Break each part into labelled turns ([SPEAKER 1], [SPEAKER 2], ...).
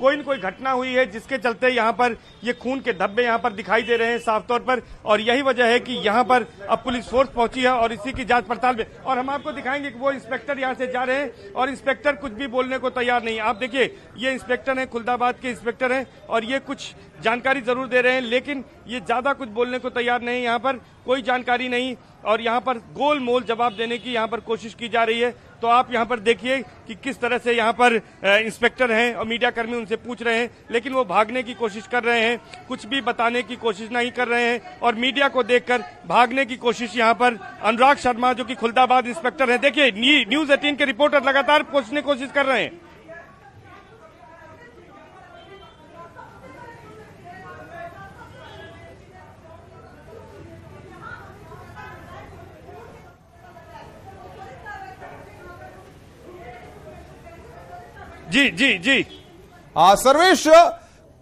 [SPEAKER 1] कोई न कोई घटना हुई है जिसके चलते यहाँ पर ये खून के धब्बे यहाँ पर दिखाई दे रहे हैं साफ तौर पर, और यही वजह है कि यहाँ पर अब पुलिस फोर्स पहुंची है और इसी की जांच पड़ताल में। और हम आपको दिखाएंगे कि वो इंस्पेक्टर यहाँ से जा रहे हैं और इंस्पेक्टर कुछ भी बोलने को तैयार नहीं। आप देखिए, ये इंस्पेक्टर हैं, खुलदाबाद के इंस्पेक्टर हैं, और ये कुछ जानकारी जरूर दे रहे हैं लेकिन ये ज्यादा कुछ बोलने को तैयार नहीं। यहाँ पर कोई जानकारी नहीं और यहाँ पर गोल मोल जवाब देने की यहाँ पर कोशिश की जा रही है। तो आप यहाँ पर देखिए कि किस तरह से यहाँ पर इंस्पेक्टर हैं और मीडिया कर्मी उनसे पूछ रहे हैं, लेकिन वो भागने की कोशिश कर रहे हैं, कुछ भी बताने की कोशिश नहीं कर रहे हैं और मीडिया को देखकर भागने की कोशिश यहाँ पर अनुराग शर्मा जो कि खुलदाबाद इंस्पेक्टर हैं, देखिए न्यूज 18 के रिपोर्टर लगातार पूछने की कोशिश कर रहे हैं। जी जी जी
[SPEAKER 2] सर्वेश,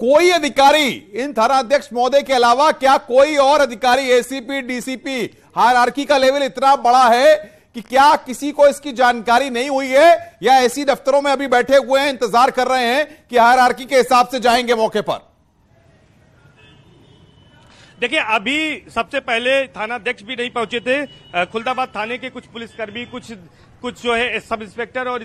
[SPEAKER 2] कोई अधिकारी इन थानाध्यक्ष महोदय के अलावा क्या कोई और अधिकारी एसीपी डीसीपी हायरार्की का लेवल इतना बड़ा है कि क्या किसी को इसकी जानकारी नहीं हुई है, या ऐसी दफ्तरों में अभी बैठे हुए हैं, इंतजार कर रहे हैं कि हायरार्की के हिसाब से जाएंगे मौके पर?
[SPEAKER 1] देखिए, अभी सबसे पहले थानाध्यक्ष भी नहीं पहुंचे थे। खुलदाबाद थाने के कुछ पुलिसकर्मी, कुछ जो है सब इंस्पेक्टर और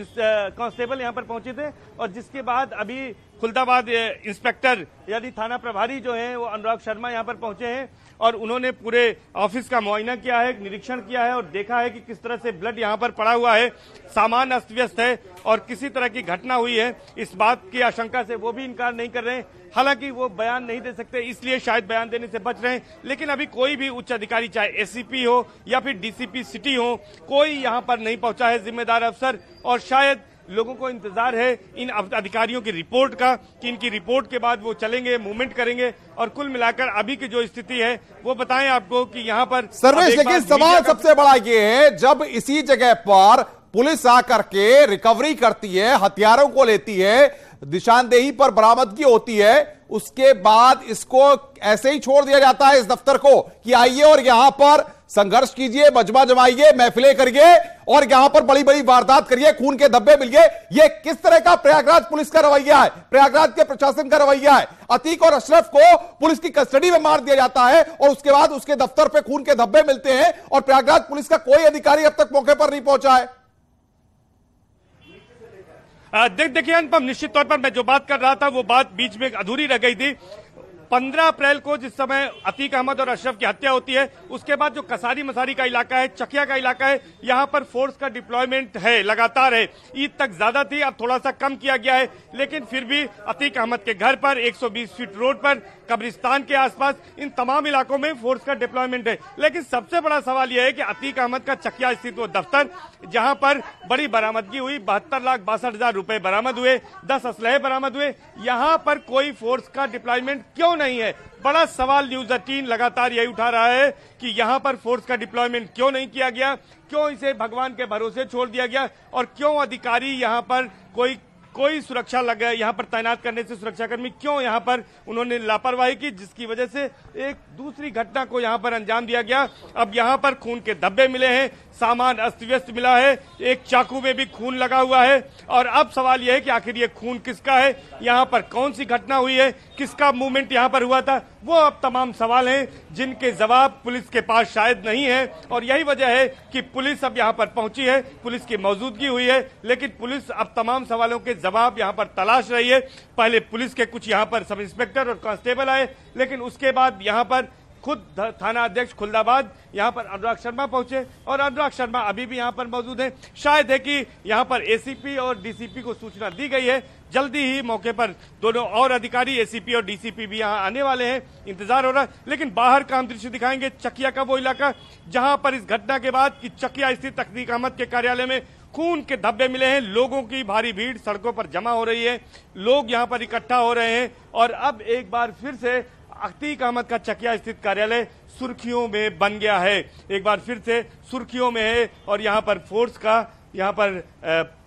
[SPEAKER 1] कांस्टेबल यहां पर पहुंचे थे, और जिसके बाद अभी खुलदाबाद इंस्पेक्टर यानी थाना प्रभारी जो है वो अनुराग शर्मा यहां पर पहुंचे हैं और उन्होंने पूरे ऑफिस का मुआयना किया है, निरीक्षण किया है और देखा है कि किस तरह से ब्लड यहां पर पड़ा हुआ है, सामान अस्त व्यस्त है और किसी तरह की घटना हुई है इस बात की आशंका से वो भी इनकार नहीं कर रहे हैं। हालांकि वो बयान नहीं दे सकते, इसलिए शायद बयान देने से बच रहे हैं, लेकिन अभी कोई भी उच्च अधिकारी, चाहे एसीपी हो या फिर डीसीपी सिटी हो, कोई यहां पर नहीं पहुंचा है जिम्मेदार अफसर। और शायद लोगों को इंतजार है इन अधिकारियों की रिपोर्ट का कि इनकी रिपोर्ट के बाद वो चलेंगे, मूवमेंट करेंगे और कुल मिलाकर अभी की जो स्थिति है वो बताएं आपको कि यहाँ पर।
[SPEAKER 2] सर्वेश, लेकिन सवाल सबसे बड़ा ये है, जब इसी जगह पर पुलिस आकर के रिकवरी करती है, हथियारों को लेती है, निशानदेही पर बरामदगी होती है, उसके बाद इसको ऐसे ही छोड़ दिया जाता है इस दफ्तर को कि आइए और यहां पर संघर्ष कीजिए, मजमा जमाइए, महफिलें करिए और यहां पर बड़ी बड़ी वारदात करिए, खून के धब्बे मिलिए। ये किस तरह का प्रयागराज पुलिस का रवैया है, प्रयागराज के प्रशासन का रवैया है? अतीक और अशरफ को पुलिस की कस्टडी में मार दिया जाता है और उसके बाद उसके दफ्तर पे खून के धब्बे मिलते हैं और प्रयागराज पुलिस का कोई अधिकारी अब तक मौके पर नहीं पहुंचा है।
[SPEAKER 1] देखिए अनुपम, निश्चित तौर पर मैं जो बात कर रहा था वो बात बीच में अधूरी रह गई थी। 15 अप्रैल को जिस समय अतीक अहमद और अशरफ की हत्या होती है, उसके बाद जो कसारी मसारी का इलाका है, चकिया का इलाका है, यहां पर फोर्स का डिप्लॉयमेंट है, लगातार है। ईद तक ज्यादा थी, अब थोड़ा सा कम किया गया है, लेकिन फिर भी अतीक अहमद के घर पर, 120 फीट रोड पर, कब्रिस्तान के आसपास, इन तमाम इलाकों में फोर्स का डिप्लॉयमेंट है। लेकिन सबसे बड़ा सवाल यह है कि अतीक अहमद का चकिया स्थित वो दफ्तर, जहां पर बड़ी बरामदगी हुई, 72,62,000 रुपए बरामद हुए, 10 असलहे बरामद हुए, यहां पर कोई फोर्स का डिप्लॉयमेंट क्यों नहीं है? बड़ा सवाल न्यूज 18 लगातार यही उठा रहा है कि यहां पर फोर्स का डिप्लॉयमेंट क्यों नहीं किया गया, क्यों इसे भगवान के भरोसे छोड़ दिया गया और क्यों अधिकारी यहां पर कोई सुरक्षा लगा यहां पर तैनात करने से सुरक्षाकर्मी क्यों यहां पर उन्होंने लापरवाही की, जिसकी वजह से एक दूसरी घटना को यहां पर अंजाम दिया गया। अब यहां पर खून के धब्बे मिले हैं, सामान अस्त व्यस्त मिला है, एक चाकू में भी खून लगा हुआ है और अब सवाल यह है कि आखिर ये खून किसका है, यहां पर कौन सी घटना हुई है, किसका मूवमेंट यहां पर हुआ था, वो अब तमाम सवाल हैं जिनके जवाब पुलिस के पास शायद नहीं है। और यही वजह है कि पुलिस अब यहां पर पहुंची है, पुलिस की मौजूदगी हुई है, लेकिन पुलिस अब तमाम सवालों के जवाब यहां पर तलाश रही है। पहले पुलिस के कुछ यहां पर सब इंस्पेक्टर और कांस्टेबल आए, लेकिन उसके बाद यहां पर खुद थाना अध्यक्ष खुलदाबाद यहां पर अनुराग शर्मा पहुंचे और अनुराग शर्मा अभी भी यहां पर मौजूद हैं। शायद है कि यहां पर एसीपी और डीसीपी को सूचना दी गई है, जल्दी ही मौके पर दोनों और अधिकारी एसीपी और डीसीपी भी यहां आने वाले हैं, इंतजार हो रहा है। लेकिन बाहर का हम दृश्य दिखाएंगे, चकिया का वो इलाका जहां पर इस घटना के बाद कि चकिया स्थित अतीक अहमद के कार्यालय में खून के धब्बे मिले हैं, लोगों की भारी भीड़ सड़कों पर जमा हो रही है, लोग यहां पर इकट्ठा हो रहे हैं और अब एक बार फिर से अतीक अहमद का चकिया स्थित कार्यालय सुर्खियों में बन गया है, एक बार फिर से सुर्खियों में है और यहां पर फोर्स का यहां पर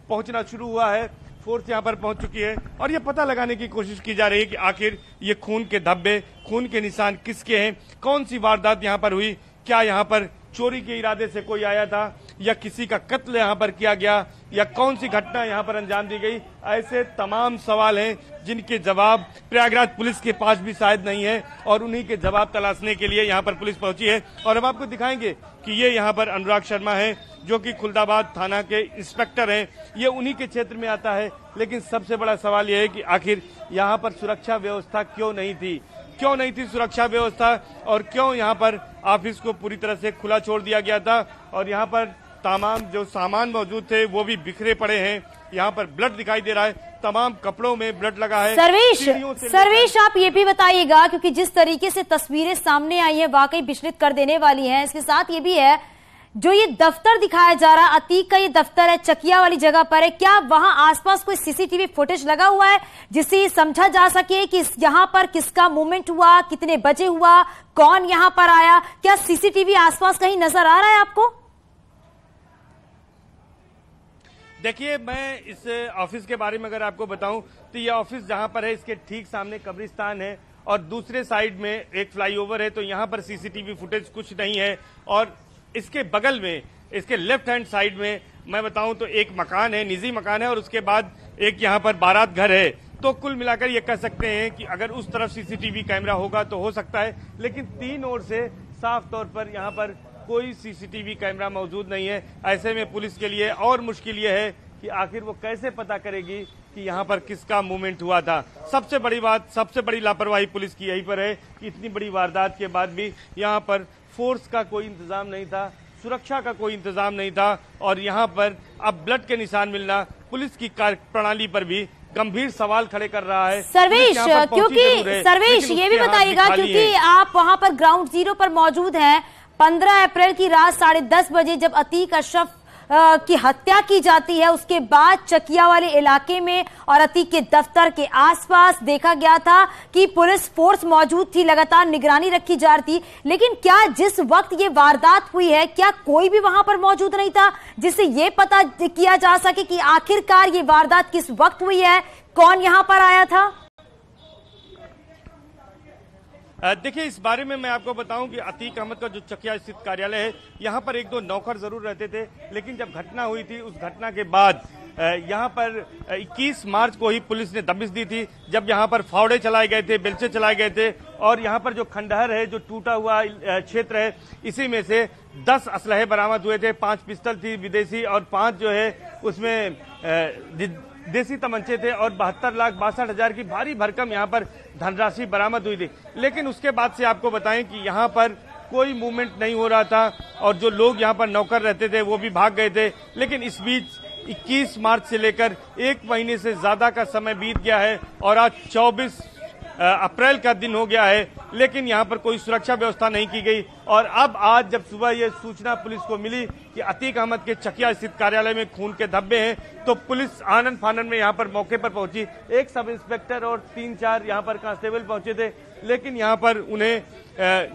[SPEAKER 1] पहुंचना शुरू हुआ है, फोर्स यहां पर पहुंच चुकी है और ये पता लगाने की कोशिश की जा रही है कि आखिर ये खून के धब्बे, खून के निशान किसके हैं, कौन सी वारदात यहां पर हुई, क्या यहां पर चोरी के इरादे से कोई आया था या किसी का कत्ल यहां पर किया गया या कौन सी घटना यहाँ पर अंजाम दी गई, ऐसे तमाम सवाल हैं जिनके जवाब प्रयागराज पुलिस के पास भी शायद नहीं है और उन्हीं के जवाब तलाशने के लिए यहाँ पर पुलिस पहुंची है। और अब आपको दिखाएंगे कि ये यहाँ पर अनुराग शर्मा है जो कि खुलदाबाद थाना के इंस्पेक्टर हैं, ये उन्हीं के क्षेत्र में आता है। लेकिन सबसे बड़ा सवाल यह है कि आखिर यहाँ पर सुरक्षा व्यवस्था क्यों नहीं थी सुरक्षा व्यवस्था, और क्यों यहाँ पर ऑफिस को पूरी तरह से खुला छोड़ दिया गया था और यहाँ पर तमाम जो सामान मौजूद थे वो भी बिखरे पड़े हैं। यहाँ पर ब्लड दिखाई दे रहा है, तमाम कपड़ों में ब्लड लगा है।
[SPEAKER 3] सर्वेश आप ये भी बताइएगा, क्योंकि जिस तरीके से तस्वीरें सामने आई हैं वाकई विचलित कर देने वाली हैं। इसके साथ ये भी है, जो ये दफ्तर दिखाया जा रहा, अतीक का ये दफ्तर है, चकिया वाली जगह पर है, क्या वहां आसपास कोई सीसीटीवी फुटेज लगा हुआ है जिससे ये समझा जा सके कि यहाँ पर किसका मूवमेंट हुआ, कितने बजे हुआ, कौन यहाँ पर आया? क्या सीसीटीवी आसपास कहीं नजर आ रहा है आपको?
[SPEAKER 1] देखिए, मैं इस ऑफिस के बारे में अगर आपको बताऊं तो ये ऑफिस जहां पर है इसके ठीक सामने कब्रिस्तान है और दूसरे साइड में एक फ्लाईओवर है, तो यहाँ पर सीसीटीवी फुटेज कुछ नहीं है। और इसके बगल में, इसके लेफ्ट हैंड साइड में मैं बताऊं तो एक मकान है, निजी मकान है, और उसके बाद एक यहाँ पर बारात घर है। तो कुल मिलाकर ये कह सकते हैं कि अगर उस तरफ सीसीटीवी कैमरा होगा तो हो सकता है, लेकिन तीन ओर से साफ तौर पर यहाँ पर कोई सीसीटीवी कैमरा मौजूद नहीं है। ऐसे में पुलिस के लिए और मुश्किल ये है कि आखिर वो कैसे पता करेगी कि यहाँ पर किसका मूवमेंट हुआ था। सबसे बड़ी बात, सबसे बड़ी लापरवाही पुलिस की यहीं पर है कि इतनी बड़ी वारदात के बाद भी यहाँ पर फोर्स का कोई इंतजाम नहीं था, सुरक्षा का कोई इंतजाम नहीं था, और यहाँ पर अब ब्लड के निशान मिलना पुलिस की कार्य प्रणाली पर भी गंभीर सवाल खड़े कर रहा है।
[SPEAKER 3] सर्वेश, क्योंकि सर्वेश ये भी बताइएगा, क्योंकि आप वहां पर ग्राउंड जीरो पर मौजूद हैं, 15 अप्रैल की रात 10:30 बजे जब अतीक अशरफ की हत्या की जाती है, उसके बाद चकिया वाले इलाके में और अतीक के दफ्तर के आसपास देखा गया था कि पुलिस फोर्स मौजूद थी, लगातार निगरानी रखी जा रही थी। लेकिन क्या जिस वक्त ये वारदात हुई है, क्या कोई भी वहां पर मौजूद नहीं था जिससे ये पता किया जा सके कि आखिरकार ये वारदात किस वक्त हुई है, कौन यहां पर आया था?
[SPEAKER 1] देखिए, इस बारे में मैं आपको बताऊं कि अतीक अहमद का जो चकिया स्थित कार्यालय है, यहाँ पर एक दो नौकर जरूर रहते थे, लेकिन जब घटना हुई थी उस घटना के बाद यहाँ पर 21 मार्च को ही पुलिस ने दबिश दी थी, जब यहाँ पर फावड़े चलाए गए थे, बेलचे चलाए गए थे, और यहाँ पर जो खंडहर है, जो टूटा हुआ क्षेत्र है, इसी में से 10 असलहे बरामद हुए थे। 5 पिस्टल थी विदेशी और 5 जो है उसमें देसी तमंचे थे, और 72,62,000 की भारी भरकम यहाँ पर धनराशि बरामद हुई थी। लेकिन उसके बाद से आपको बताएं कि यहाँ पर कोई मूवमेंट नहीं हो रहा था और जो लोग यहाँ पर नौकर रहते थे वो भी भाग गए थे। लेकिन इस बीच 21 मार्च से लेकर 1 महीने से ज्यादा का समय बीत गया है और आज 24 अप्रैल का दिन हो गया है, लेकिन यहाँ पर कोई सुरक्षा व्यवस्था नहीं की गई। और अब आज जब सुबह ये सूचना पुलिस को मिली कि अतीक अहमद के चकिया स्थित कार्यालय में खून के धब्बे हैं, तो पुलिस आनन फानन में यहाँ पर मौके पर पहुंची। एक सब इंस्पेक्टर और 3-4 यहाँ पर कांस्टेबल पहुंचे थे, लेकिन यहाँ पर उन्हें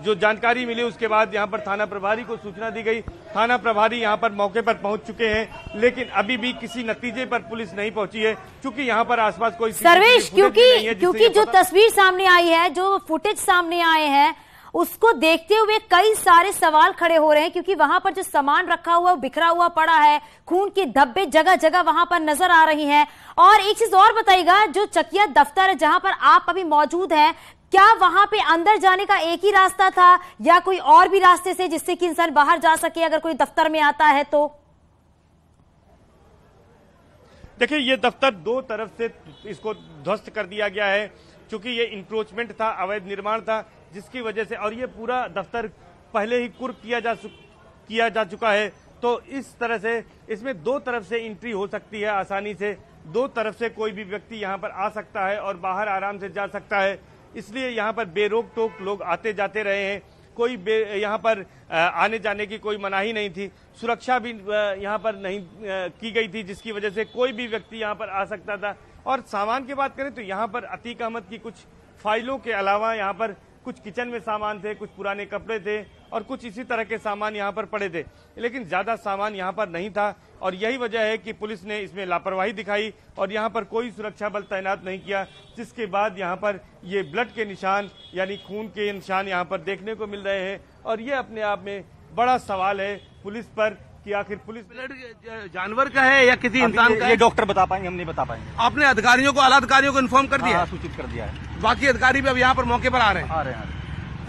[SPEAKER 1] जो जानकारी मिली उसके बाद यहाँ पर थाना प्रभारी को सूचना दी गई। थाना प्रभारी यहाँ पर मौके पर पहुंच चुके हैं, लेकिन अभी भी किसी नतीजे पर पुलिस नहीं पहुंची है, क्योंकि यहाँ पर आसपास कोई
[SPEAKER 3] सर्वेश, क्योंकि जो तस्वीर सामने आई है, जो फुटेज सामने आए हैं, उसको देखते हुए कई सारे सवाल खड़े हो रहे हैं, क्योंकि वहां पर जो सामान रखा हुआ बिखरा हुआ पड़ा है, खून के धब्बे जगह जगह वहां पर नजर आ रही हैं। और एक चीज और बताइएगा, जो चकिया दफ्तर है जहां पर आप अभी मौजूद हैं, क्या वहां पे अंदर जाने का एक ही रास्ता था या कोई और भी रास्ते से जिससे कि इंसान बाहर जा सके अगर कोई दफ्तर में आता है तो?
[SPEAKER 1] देखिए, ये दफ्तर 2 तरफ से इसको ध्वस्त कर दिया गया है, क्योंकि ये इंक्रोचमेंट था, अवैध निर्माण था, जिसकी वजह से, और ये पूरा दफ्तर पहले ही कुर्क किया जा चुका है। तो इस तरह से इसमें 2 तरफ से एंट्री हो सकती है आसानी से, 2 तरफ से कोई भी व्यक्ति यहाँ पर आ सकता है और बाहर आराम से जा सकता है। इसलिए यहाँ पर बेरोक टोक लोग आते जाते रहे हैं, कोई यहाँ पर आने जाने की कोई मनाही नहीं थी, सुरक्षा भी यहाँ पर नहीं की गई थी, जिसकी वजह से कोई भी व्यक्ति यहाँ पर आ सकता था। और सामान की बात करें तो यहाँ पर अतीक अहमद की कुछ फाइलों के अलावा यहाँ पर कुछ किचन में सामान थे, कुछ पुराने कपड़े थे और कुछ इसी तरह के सामान यहाँ पर पड़े थे, लेकिन ज्यादा सामान यहाँ पर नहीं था। और यही वजह है कि पुलिस ने इसमें लापरवाही दिखाई और यहाँ पर कोई सुरक्षा बल तैनात नहीं किया, जिसके बाद यहाँ पर ये ब्लड के निशान यानी खून के निशान यहाँ पर देखने को मिल रहे हैं। और ये अपने आप में बड़ा सवाल है पुलिस पर कि आखिर पुलिस
[SPEAKER 4] ब्लड जानवर का है या किसी इंसान का
[SPEAKER 5] ये
[SPEAKER 4] है?
[SPEAKER 5] डॉक्टर बता पाएंगे, हम नहीं बता पाएंगे।
[SPEAKER 4] आपने अधिकारियों को, आला अधिकारियों को इन्फॉर्म कर दिया
[SPEAKER 5] हाँ,
[SPEAKER 4] है?
[SPEAKER 5] सूचित कर दिया है।
[SPEAKER 4] बाकी अधिकारी भी अब यहाँ पर मौके पर आ रहे हैं।
[SPEAKER 5] आ रहे हैं।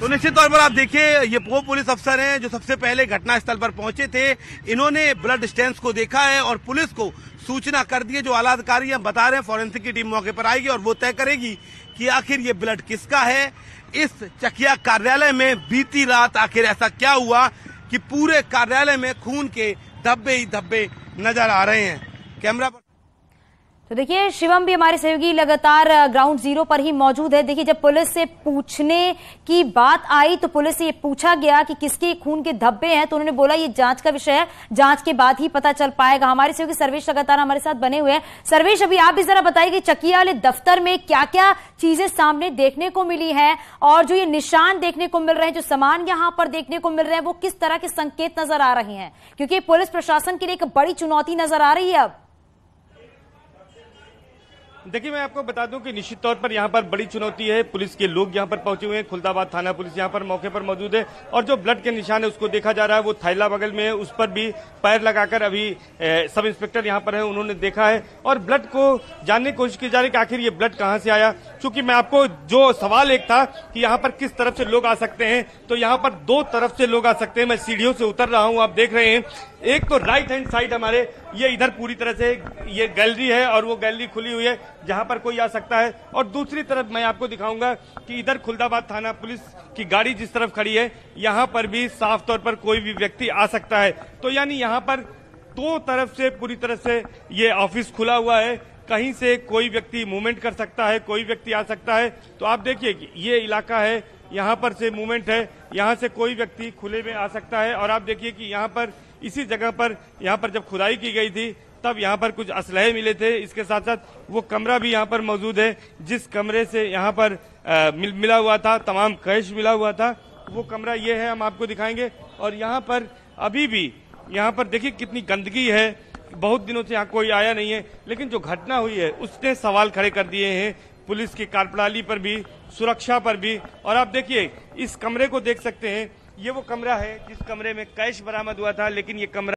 [SPEAKER 4] तो निश्चित तौर पर आप देखिए, ये वो पुलिस अफसर हैं जो सबसे पहले घटनास्थल पर पहुंचे थे। इन्होंने ब्लड स्टैंप्स को देखा है और पुलिस को सूचना कर दी है। जो आला अधिकारी हैं बता रहे हैं, फॉरेंसिक की टीम मौके पर आएगी और वो तय करेगी कि आखिर ये ब्लड किसका है। इस चकिया कार्यालय में बीती रात आखिर ऐसा क्या हुआ कि पूरे कार्यालय में खून के धब्बे ही धब्बे नजर आ रहे हैं। कैमरा पर
[SPEAKER 3] तो देखिए, शिवम भी हमारे सहयोगी लगातार ग्राउंड जीरो पर ही मौजूद है। देखिए, जब पुलिस से पूछने की बात आई तो पुलिस से ये पूछा गया कि किसके खून के धब्बे हैं, तो उन्होंने बोला ये जांच का विषय है, जांच के बाद ही पता चल पाएगा। हमारे सहयोगी सर्वेश लगातार हमारे साथ बने हुए हैं। सर्वेश, अभी आप भी जरा बताइए कि चकिया वाले दफ्तर में क्या क्या चीजें सामने देखने को मिली है और जो ये निशान देखने को मिल रहे हैं, जो सामान यहाँ पर देखने को मिल रहे हैं, वो किस तरह के संकेत नजर आ रहे हैं, क्योंकि पुलिस प्रशासन के लिए एक बड़ी चुनौती नजर आ रही है। अब
[SPEAKER 1] देखिए, मैं आपको बता दूं कि निश्चित तौर पर यहाँ पर बड़ी चुनौती है। पुलिस के लोग यहाँ पर पहुंचे हुए हैं, खुलदाबाद थाना पुलिस यहाँ पर मौके पर मौजूद है और जो ब्लड के निशान है उसको देखा जा रहा है। वो थैला बगल में है, उस पर भी पैर लगाकर अभी सब इंस्पेक्टर यहाँ पर है, उन्होंने देखा है और ब्लड को जानने की कोशिश की जा रही है कि आखिर ये ब्लड कहाँ से आया। चूंकि मैं आपको जो सवाल एक था कि यहाँ पर किस तरफ से लोग आ सकते हैं, तो यहाँ पर दो तरफ से लोग आ सकते हैं। मैं सीढ़ियों से उतर रहा हूँ, आप देख रहे हैं। एक तो राइट हैंड साइड हमारे ये इधर पूरी तरह से ये गैलरी है और वो गैलरी खुली हुई है जहां पर कोई आ सकता है, और दूसरी तरफ मैं आपको दिखाऊंगा कि इधर खुलदाबाद थाना पुलिस की गाड़ी जिस तरफ खड़ी है यहां पर भी साफ तौर पर कोई भी व्यक्ति आ सकता है। तो यानी यहां पर दो तरफ से पूरी तरह से ये ऑफिस खुला हुआ है, कहीं से कोई व्यक्ति मूवमेंट कर सकता है, कोई व्यक्ति आ सकता है। तो आप देखिए, ये इलाका है, यहाँ पर से मूवमेंट है, यहाँ से कोई व्यक्ति खुले में आ सकता है। और आप देखिए कि यहाँ पर इसी जगह पर यहाँ पर जब खुदाई की गई थी तब यहाँ पर कुछ असलहे मिले थे। इसके साथ साथ वो कमरा भी यहाँ पर मौजूद है जिस कमरे से यहाँ पर मिला हुआ था, तमाम कैश मिला हुआ था, वो कमरा ये है, हम आपको दिखाएंगे। और यहाँ पर अभी भी यहाँ पर देखिए कितनी गंदगी है, बहुत दिनों से यहाँ कोई आया नहीं है, लेकिन जो घटना हुई है उसने सवाल खड़े कर दिए हैं पुलिस की कार्यप्रणाली पर भी, सुरक्षा पर भी। और आप देखिए, इस कमरे को देख सकते हैं, ये वो कमरा है जिस कमरे में कैश बरामद हुआ था, लेकिन ये कमरा